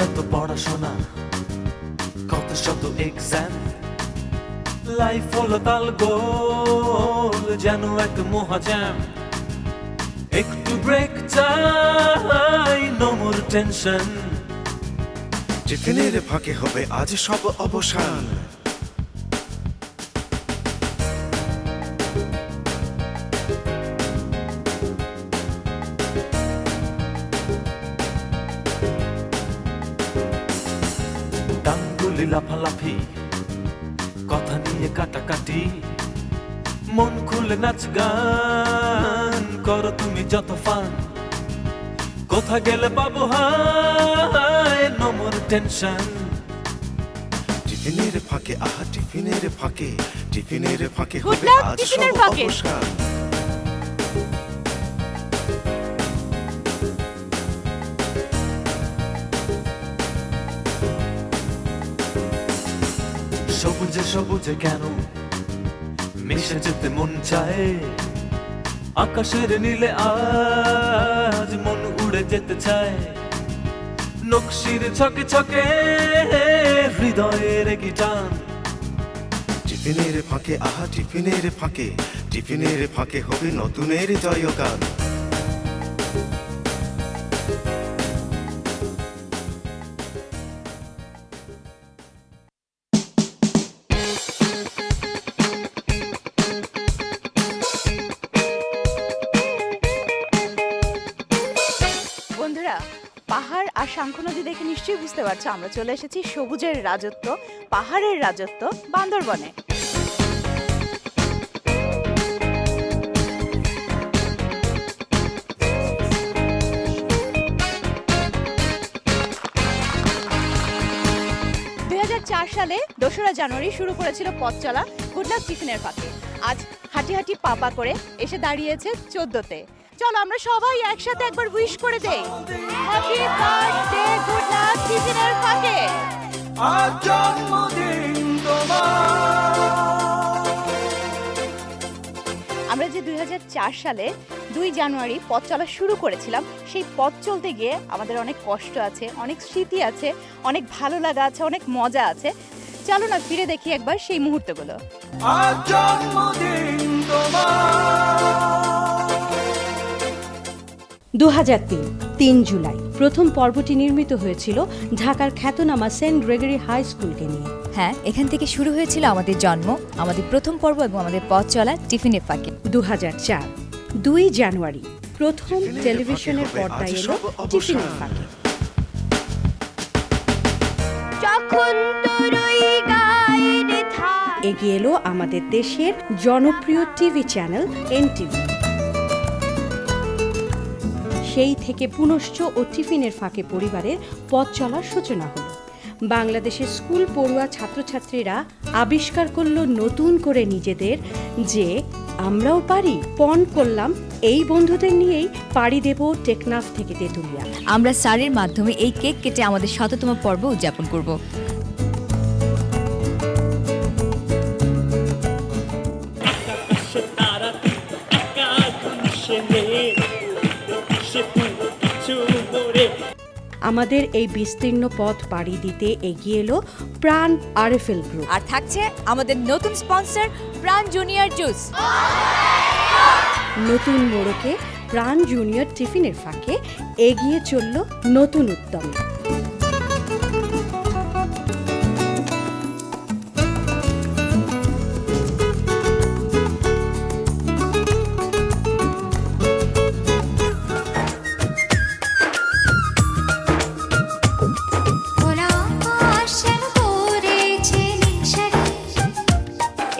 এত পড়াশোনা, কত শত এক্সাম, লাইফ হলো তাল গোল যেন এক মহাজাম। একটু ব্রেক চাই, নো মোর টেনশন। টিফিনের ফাঁকে হবে আজ সব অবসান। ডাঙ্গুলি লাফালাফি, কথা নিয়ে কাটাকাটি, মন খুলে নাচ গান করো তুমি যত ফান। কোথা গেলে পাবো হায়, নো মোর টেনশন। টিফিনের ফাঁকে আহা টিফিনের ফাঁকে, টিফিনের ফাঁকে Good হবে luck, আজ টিফিনের সব ফাঁকে। অবসান। সবুজে সবুজে কেন মিশে যেতে মন চায়, আকাশের নীলে আজ মন উড়ে যেতে চায়। নকশির ছকে ছকে হৃদয়ের কি টান। টিফিনের ফাঁকে আহা টিফিনের ফাঁকে, টিফিনের ফাঁকে হবে নতুনের জয়গান। বন্ধুরা, পাহাড় আর শাঙ্খু নদী দেখে নিশ্চয়ই বুঝতে পারছো আমরা চলে এসেছি সবুজের রাজত্ব, পাহাড়ের রাজত্ব বান্দরবনে। সালে 2রা জানুয়ারি শুরু করেছিল পথ চলা গুড লাক টিফিনের ফাঁকে। আজ হাঁটি হাঁটি পাপা করে এসে দাঁড়িয়েছে 14তে। চলো আমরা সবাই একসাথে একবার উইশ করে দেই, হ্যাপি বার্থডে গুড লাক টিফিনের ফাঁকে। আজ জন্মদিন তোমার। আমরা যে 2004 সালে 2 জানুয়ারি পথ চলা শুরু করেছিলাম, সেই পথ চলতে গিয়ে আমাদের অনেক কষ্ট আছে, অনেক স্মৃতি আছে, অনেক ভালো লাগা আছে, অনেক মজা আছে। চলো না ফিরে দেখি একবার সেই মুহূর্তগুলো। আজ জন্মদিন তোমার। 2003 3 জুলাই প্রথম পর্বটি নির্মিত হয়েছিল ঢাকার খ্যাতনামা সেন্ট গ্রেগরি হাই স্কুলকে নিয়ে। হ্যাঁ, এখান থেকে শুরু হয়েছিল আমাদের জন্ম, আমাদের প্রথম পর্ব এবং আমাদের পথ চলা টিফিনের ফাঁকে। 2004 2 জানুয়ারি প্রথম টেলিভিশনের পর্দায় এলো টিফিনের ফাঁকে। এগিয়ে এলো আমাদের দেশের জনপ্রিয় টিভি চ্যানেল এনটিভি। সেই থেকে পুনশ্চ ও টিফিনের ফাঁকে পরিবারের পথ চলার সূচনা হলো। বাংলাদেশের স্কুল পড়ুয়া ছাত্রছাত্রীরা আবিষ্কার করলো নতুন করে নিজেদের, যে আমরাও পারি। পণ করলাম এই বন্ধুদের নিয়েই পাড়ি দেব টেকনাফ থেকে তেঁতুলিয়া। আমরা স্যারের মাধ্যমে এই কেক কেটে আমাদের 100তম পর্ব উদযাপন করব। আমাদের এই বিস্তীর্ণ পথ পাড়ি দিতে এগিয়ে এলো প্রাণ আরএফএল গ্রুপ। আর থাকছে আমাদের নতুন স্পন্সর প্রাণ জুনিয়র জুস। নতুন মোড়কে প্রাণ জুনিয়র টিফিনের ফাঁকে এগিয়ে চলল নতুন উদ্যমে।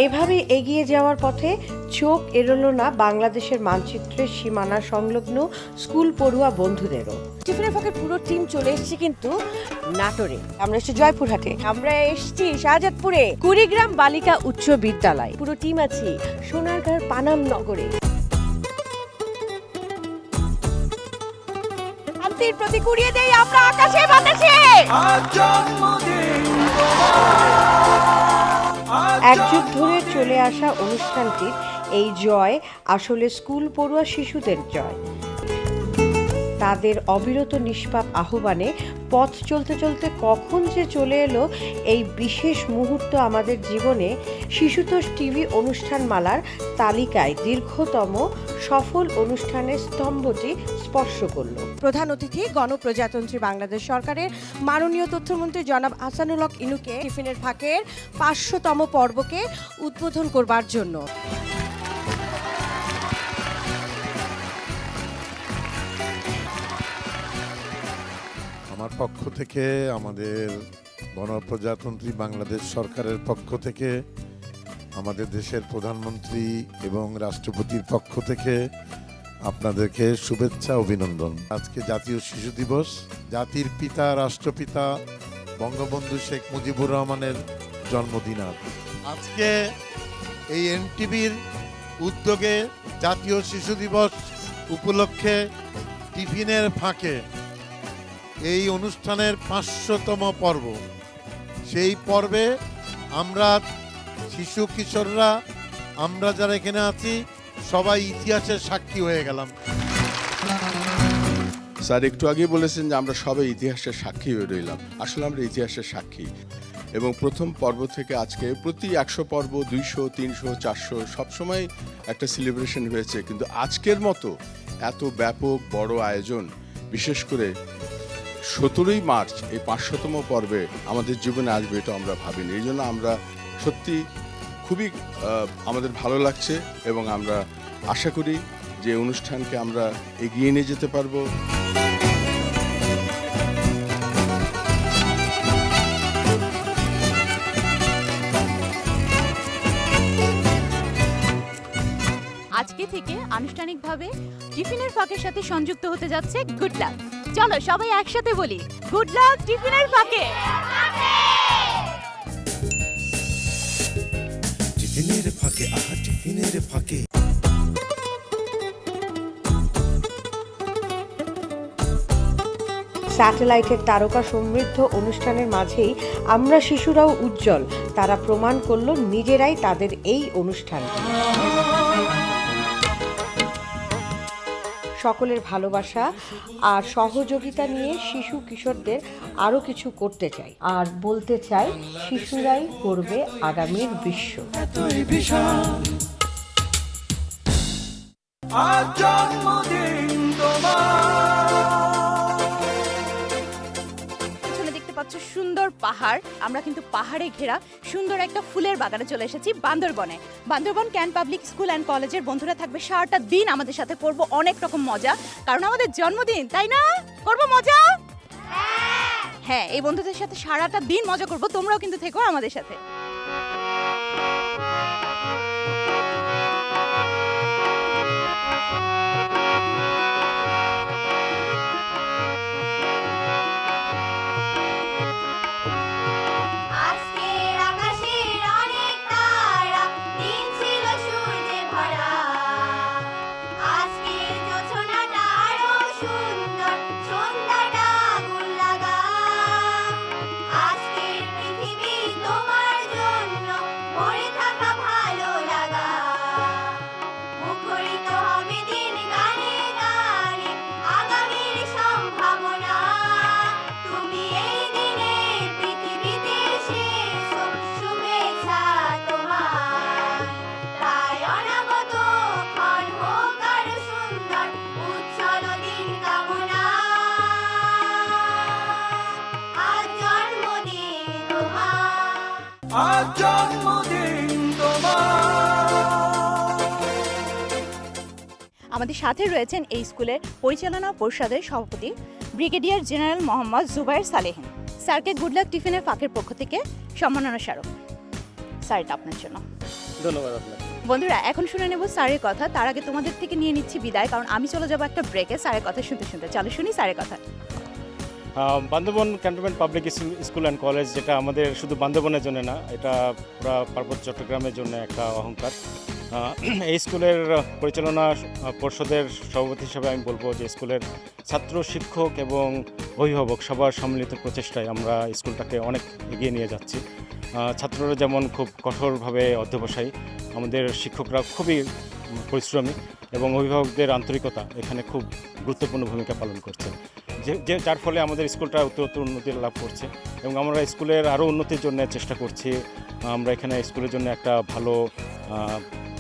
এভাবে এগিয়ে যাওয়ার পথে চোখ এড়োলো না বাংলাদেশের মানচিত্রের সীমানা সংলগ্ন স্কুল পড়ুয়া বন্ধুদেরও। টিফিনের ফাঁকের পুরো টিম চলে এসেছি কিন্তু নাটোরে। আমরা এসেছি জয়পুরহাটে, আমরা এসেছি শাহজাদপুরে কুড়িগ্রাম বালিকা উচ্চ বিদ্যালয়। পুরো টিম আছি সোনারগাঁর পানাম নগরে। শান্তির প্রতি কুড়িয়ে দেই আমরা আকাশে বাতাসে। এক যুগ ধরে চলে আসা অনুষ্ঠানটির এই জয় আসলে স্কুল পড়ুয়া শিশুদের জয়। তাদের অবিরত নিষ্পাপ আহ্বানে পথ চলতে চলতে কখন যে চলে এলো এই বিশেষ মুহূর্ত আমাদের জীবনে শিশুতোষ টিভি অনুষ্ঠানমালার তালিকায় দীর্ঘতম সফল অনুষ্ঠানের স্তম্ভটি স্পর্শ করল। প্রধান অতিথি গণপ্রজাতন্ত্রী বাংলাদেশ সরকারের মাননীয় তথ্যমন্ত্রী জনাব আহসানুল হক ইনুকে টিফিনের ফাঁকের 500তম পর্বকে উদ্বোধন করবার জন্য। আমার পক্ষ থেকে, আমাদের গণপ্রজাতন্ত্রী বাংলাদেশ সরকারের পক্ষ থেকে, আমাদের দেশের প্রধানমন্ত্রী এবং রাষ্ট্রপতির পক্ষ থেকে আপনাদেরকে শুভেচ্ছা, অভিনন্দন। আজকে জাতীয় শিশু দিবস, জাতির পিতা রাষ্ট্রপিতা বঙ্গবন্ধু শেখ মুজিবুর রহমানের জন্মদিন। আজকে এই এনটিভির উদ্যোগে জাতীয় শিশু দিবস উপলক্ষে টিফিনের ফাঁকে এই অনুষ্ঠানের 500তম পর্ব। সেই পর্বে আমরা শিশু কিশোররা, আমরা যারা এখানে আছি, সবাই ইতিহাসের সাক্ষী হয়ে গেলাম। স্যার একটু আগেই বলেছেন যে আমরা সবাই ইতিহাসের সাক্ষী হয়ে রইলাম। আসলে আমরা ইতিহাসের সাক্ষী, এবং প্রথম পর্ব থেকে আজকে প্রতি 100 পর্ব, 200, 300, 400 সবসময় একটা সেলিব্রেশন হয়েছে, কিন্তু আজকের মতো এত ব্যাপক বড় আয়োজন, বিশেষ করে 17ই মার্চ এই 500তম পর্বে আমাদের জীবনে আসবে, এটা আমরা ভাবিনি। এই জন্য আমরা সত্যি খুবই আমাদের ভালো লাগছে, এবং আমরা আশা করি যে অনুষ্ঠানকে আমরা এগিয়ে নিয়ে যেতে পারবো। আজকে থেকে আনুষ্ঠানিকভাবে টিফিনের ফাঁকের সাথে সংযুক্ত হতে যাচ্ছে গুড লাক। চলো সবাই একসাথে বলি, গুড লাক টিফিনের ফাঁকে। টিফিনের ফাঁকে, আহা টিফিনের ফাঁকে। স্যাটেলাইটের তারকা সমৃদ্ধ অনুষ্ঠানের মাঝেই আমরা শিশুরাও উজ্জ্বল। তারা প্রমাণ করলো নিজেরাই তাদের এই অনুষ্ঠান। সকলের ভালোবাসা আর সহযোগিতা নিয়ে শিশু কিশোরদের আরও কিছু করতে চাই, আর বলতে চাই শিশুরাই করবে আগামীর বিশ্ব। আজ জন্মদিন তোমার। পেছনে দেখতে পাচ্ছ সুন্দর পাহাড়। আমরা কিন্তু পাহাড়ে ঘেরা সুন্দর একটা ফুলের বাগানে চলে এসেছি বান্দরবনে। বান্দরবন ক্যান পাবলিক স্কুল অ্যান্ড কলেজের বন্ধুরা থাকবে সারাটা দিন আমাদের সাথে, করব অনেক রকম মজা, কারণ আমাদের জন্মদিন, তাই না? করব মজা। হ্যাঁ, এই বন্ধুদের সাথে সারাটা দিন মজা করব, তোমরাও কিন্তু থেকো আমাদের সাথে। আজ জন্মদিন তোমার। আমাদের সাথে রয়েছেন এই স্কুলের পরিচালনা পরিষদের সভাপতি ব্রিগেডিয়ার জেনারেল মোহাম্মদ জুবায়ের সালেহীন। স্যারকে গুড লাক টিফিনের ফাঁকের পক্ষ থেকে সম্মাননা স্মারক। স্যার, এটা আপনার জন্য। ধন্যবাদ আপনাকে। বন্ধুরা, এখন শুনে নেব স্যারের কথা। তার আগে তোমাদের থেকে নিয়ে নিচ্ছি বিদায়, কারণ আমি চলে যাবো একটা ব্রেকে স্যারের কথা শুনতে শুনতে। চলো শুনি স্যারের কথা। Bandarban cantonment public school and college, যেটা আমাদের শুধু বান্দরবনের জন্য না, এটা পুরো পার্বত্য চট্টগ্রামের জন্য একটা অহংকার। এই স্কুলের পরিচালনা পর্ষদের সভাপতি হিসেবে আমি বলবো যে স্কুলের ছাত্র, শিক্ষক এবং অভিভাবক সবার সম্মিলিত প্রচেষ্টায় আমরা স্কুলটাকে অনেক এগিয়ে নিয়ে যাচ্ছি। ছাত্ররা যেমন খুব কঠোরভাবে অধ্যবসায়ী, আমাদের শিক্ষকরা খুবই পরিশ্রমী এবং অভিভাবকদের আন্তরিকতা এখানে খুব গুরুত্বপূর্ণ ভূমিকা পালন করছে, যার ফলে আমাদের স্কুলটা উত্তরোত্তর উন্নতি লাভ করছে এবং আমরা স্কুলের আরও উন্নতির জন্য চেষ্টা করছি। আমরা এখানে স্কুলের জন্য একটা ভালো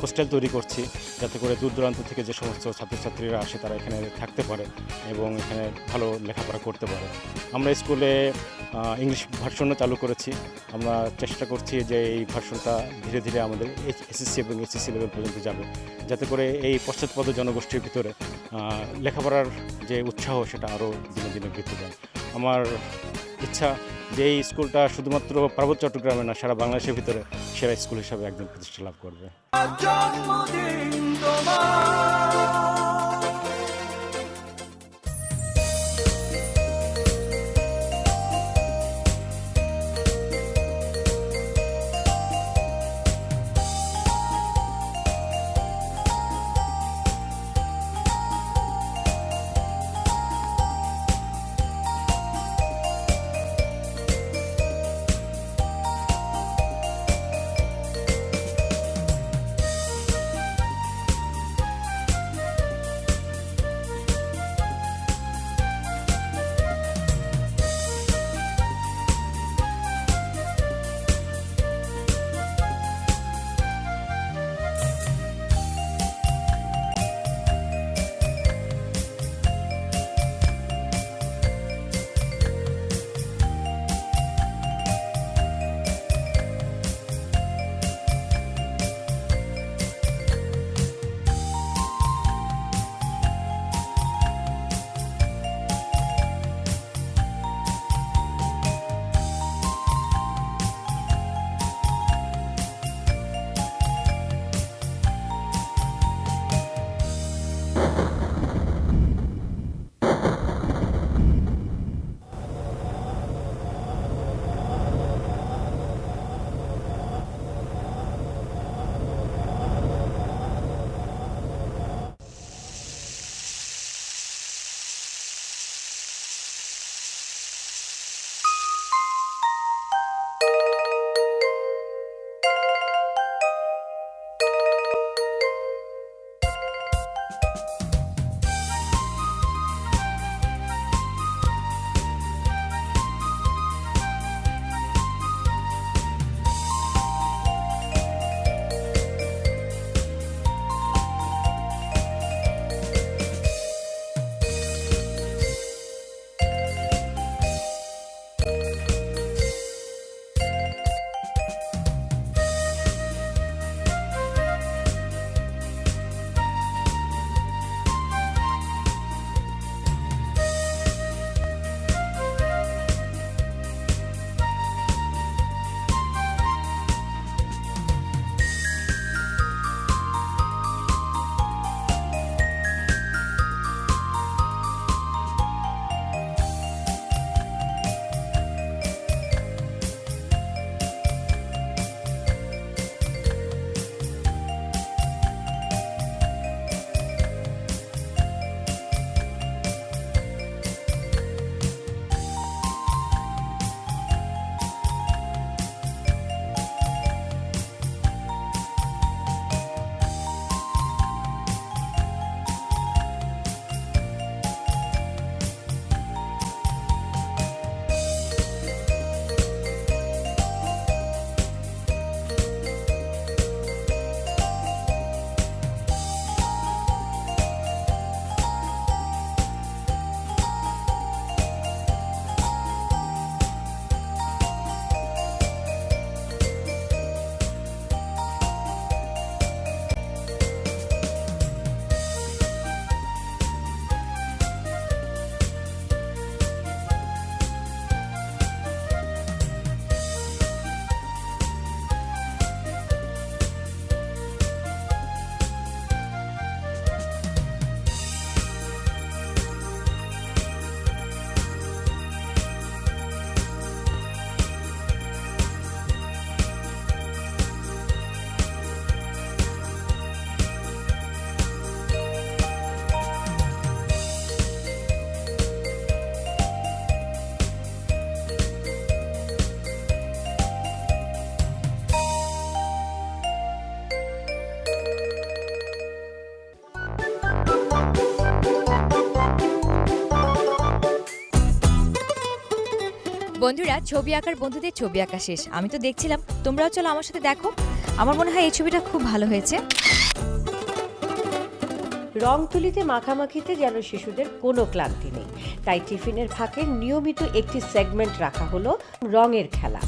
হোস্টেল তৈরি করছি, যাতে করে দূর দূরান্ত থেকে যে সমস্ত ছাত্রছাত্রীরা আসে তারা এখানে থাকতে পারে এবং এখানে ভালো লেখাপড়া করতে পারে। আমরা স্কুলে ইংলিশ ভার্সনও চালু করেছি। আমরা চেষ্টা করছি যে এই ভার্সনটা ধীরে ধীরে আমাদের এসএসসি এবং এইচএসসি লেভেল পর্যন্ত যাবে, যাতে করে এই পশ্চাৎপদ জনগোষ্ঠীর ভিতরে লেখাপড়ার যে উৎসাহ সেটা আরও দিনে দিনে বৃদ্ধি পায়। আমার ইচ্ছা যে এই স্কুলটা শুধুমাত্র পার্বত্য চট্টগ্রামে না, সারা বাংলাদেশের ভিতরে সেরা স্কুল হিসাবে একদিন প্রতিষ্ঠা লাভ করবে। জন্মদিন তোমার। বন্ধুরা, ছবি আঁকার বন্ধুদের ছবি আঁকা শেষ। আমি তো দেখছিলাম, তোমরাও চলো আমার সাথে দেখো। আমার মনে হয় এই ছবিটা খুব ভালো হয়েছে। রং তুলিতে মাখামাখিতে যেন শিশুদের কোনো ক্লান্তি নেই, তাই টিফিনের ফাঁকে নিয়মিত একটি সেগমেন্ট রাখা হলো রঙের খেলা।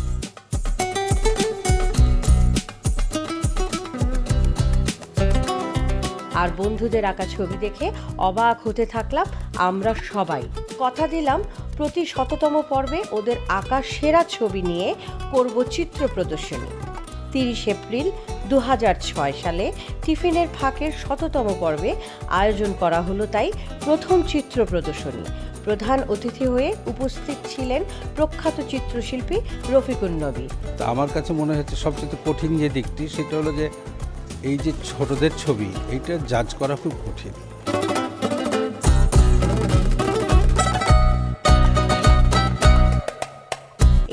আর বন্ধুদের আঁকা ছবি দেখে অবাক হতে থাকলাম আমরা সবাই। কথা দিলাম প্রতি ১০০তম পর্বে ওদের আঁকা সেরা ছবি নিয়ে করব চিত্র প্রদর্শনী। ৩০ এপ্রিল ২০০৬ সালে টিফিনের ফাঁকের ১০০তম পর্বে আয়োজন করা হলো তাই প্রথম চিত্র প্রদর্শনী। প্রধান অতিথি হয়ে উপস্থিত ছিলেন প্রখ্যাত চিত্রশিল্পী রফিকুন নবী। তো আমার কাছে মনে হচ্ছে সবচেয়ে কঠিন যে দিকটি সেটা হলো যে এই যে ছোটদের ছবি, এইটা জাজ করা খুব কঠিন।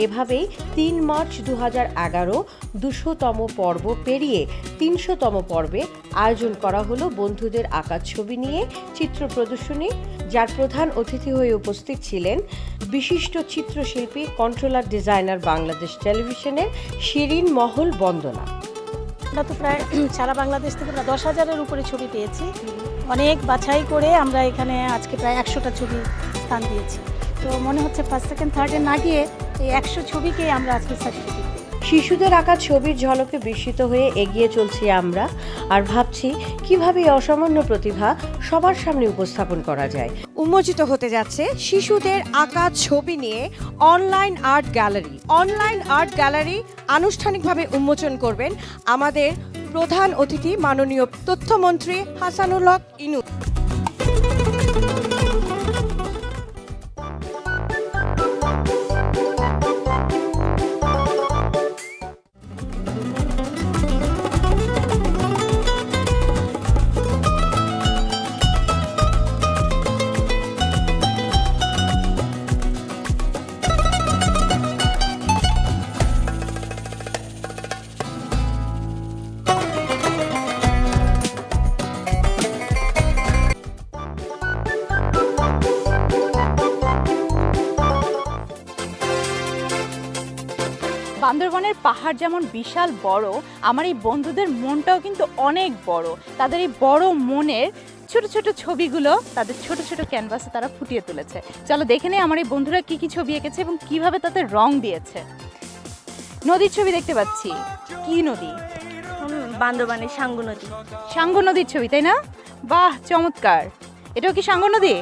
এভাবেই ৩ মার্চ ২০১১ ২০০তম পর্ব পেরিয়ে ৩০০তম পর্বে আয়োজন করা হলো বন্ধুদের আঁকা ছবি নিয়ে চিত্র প্রদর্শনী, যার প্রধান অতিথি হয়ে উপস্থিত ছিলেন বিশিষ্ট চিত্রশিল্পী, কন্ট্রোলার ডিজাইনার, বাংলাদেশ টেলিভিশনের শিরিন মহল বন্দনা। আমরা তো প্রায় সারা বাংলাদেশ থেকে প্রায় ১০,০০০-এর উপরে ছবি পেয়েছি। অনেক বাছাই করে আমরা এখানে আজকে প্রায় ১০০টা ছবি স্থান দিয়েছি। তো মনে হচ্ছে ফার্স্ট, সেকেন্ড, থার্ডে না গিয়ে এই ১০০ ছবিকে আমরা আজকে সার্টিফিকেট দিই। শিশুদের আঁকা ছবির ঝলকে বিস্মিত হয়ে এগিয়ে চলছি আমরা, আর ভাবছি কিভাবে এই অসামান্য প্রতিভা সবার সামনে উপস্থাপন করা যায়। উন্মোচিত হতে যাচ্ছে শিশুদের আঁকা ছবি নিয়ে online art gallery. Online art gallery আনুষ্ঠানিকভাবে উন্মোচন করবেন আমাদের প্রধান অতিথি মাননীয় তথ্যমন্ত্রী হাসানুল হক ইনু। বান্দরবনের পাহাড় যেমন বিশাল বড়, আমার এই বন্ধুদের মনটাও কিন্তু অনেক বড়। তাদের এই বড় মনের ছোট ছোট ছবিগুলো তাদের ছোট ছোট ক্যানভাসে তারা ফুটিয়ে তুলেছে। চলো দেখে নেই আমার এই বন্ধুরা কি কি ছবি এঁকেছে এবং কিভাবে তাতে রং দিয়েছে। নদীর ছবি দেখতে পাচ্ছি। কি নদী? বান্দরবানের সাঙ্গু নদী। সাঙ্গু নদীর ছবি, তাই না? বাহ, চমৎকার। এটাও কি সাঙ্গু নদী?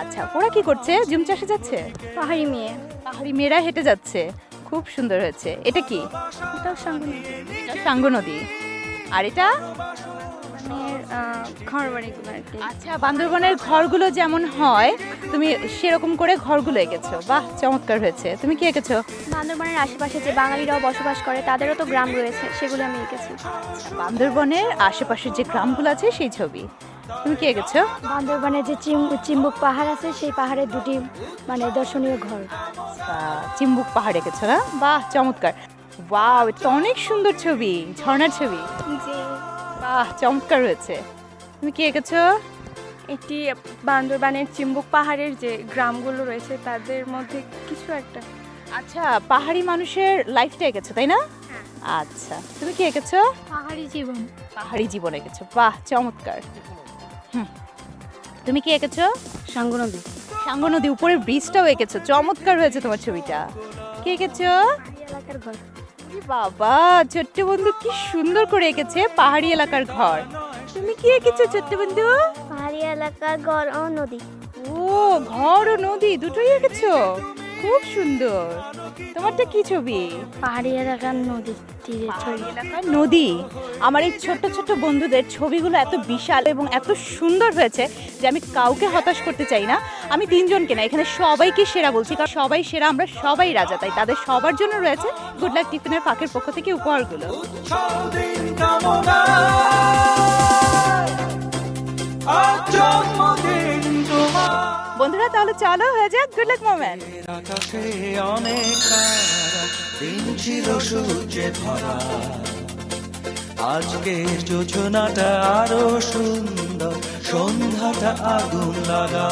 আচ্ছা, ওরা কি করছে? জুম চাষে যাচ্ছে? পাহাড়ি মেয়ে। পাহাড়ি মেয়েরা হেঁটে যাচ্ছে, খুব সুন্দর হয়েছে। এটা কি? এটাও সাঙ্গু নদী। এটা সাঙ্গু নদী। আর এটা ঘর বাড়িগুলো আর কি। আচ্ছা, বান্দরবনের ঘরগুলো যেমন হয় তুমি সেরকম করে ঘরগুলো এঁকেছো। বাহ, চমৎকার হয়েছে। তুমি কি এঁকেছো? বান্দরবানের আশেপাশে যে বাঙালিরাও বসবাস করে তাদেরও তো গ্রাম রয়েছে, সেগুলো আমি এঁকেছি। বান্দরবনের আশেপাশের যে গ্রামগুলো আছে সেই ছবি তুমি কি এঁকেছো? বান্দরবানের যে চিম্বুক পাহাড় আছে সেই পাহাড়ের দুটি দর্শনীয় ঘর। চিম্বুক পাহাড় এঁকেছো না? বাহ, চমৎকার। ওয়াও, এটা তো অনেক সুন্দর ছবি, ঝর্ণার ছবি। বাহ, চমৎকার হয়েছে। তুমি কি এঁকেছো? এটি বান্দরবানের চিম্বুক পাহাড়ের যে গ্রামগুলো রয়েছে তাদের মধ্যে কিছু একটা। আচ্ছা, পাহাড়ি মানুষের লাইফটা এঁকেছো, তাই না? আচ্ছা, তুমি কি এঁকেছো? পাহাড়ি জীবন। পাহাড়ি জীবন এঁকেছো। বাহ, চমৎকার। তুমি কি এঁকেছো? সাঙ্গু নদী। সাঙ্গু নদী, উপরের ব্রিজটাও এঁকেছো। চমৎকার হয়েছে তোমার ছবিটা। কি এঁকেছো? এলাকার ঘর। বাবা, ছোট্ট বন্ধু কি সুন্দর করে এঁকেছে পাহাড়ি এলাকার ঘর। তুমি কি এঁকেছো ছোট্ট বন্ধু? পাহাড়ি এলাকার ঘর ও নদী। ও, ঘর ও নদী দুটোই এঁকেছো, খুব সুন্দর। তোমারটা কি ছবি? পাহাড়ি এলাকার নদী তীরে ছবি। এলাকার নদী। আমার এই ছোট্ট ছোট্ট বন্ধুদের ছবিগুলো এত বিশাল এবং এত সুন্দর হয়েছে যে আমি কাউকে হতাশ করতে চাই না। আমি তিনজনকে না, এখানে সবাইকে সেরা বলছি, কারণ সবাই সেরা, আমরা সবাই রাজা। তাই তাদের সবার জন্য রয়েছে গুড লাক টিফিনের ফাঁকের পক্ষ থেকে উপহারগুলো। দিন কামনায় আজ জন্মদিন তোমার। বন্ধুরা, তাহলে চলো হয়ে যাক গুড লাক মোমেন্ট। আকাশে অনেক তারা, দিন ছিল সূর্যে ভরা। আজকে যোজনাটা আরো সুন্দর, সন্ধ্যাটা আগুন লাগা।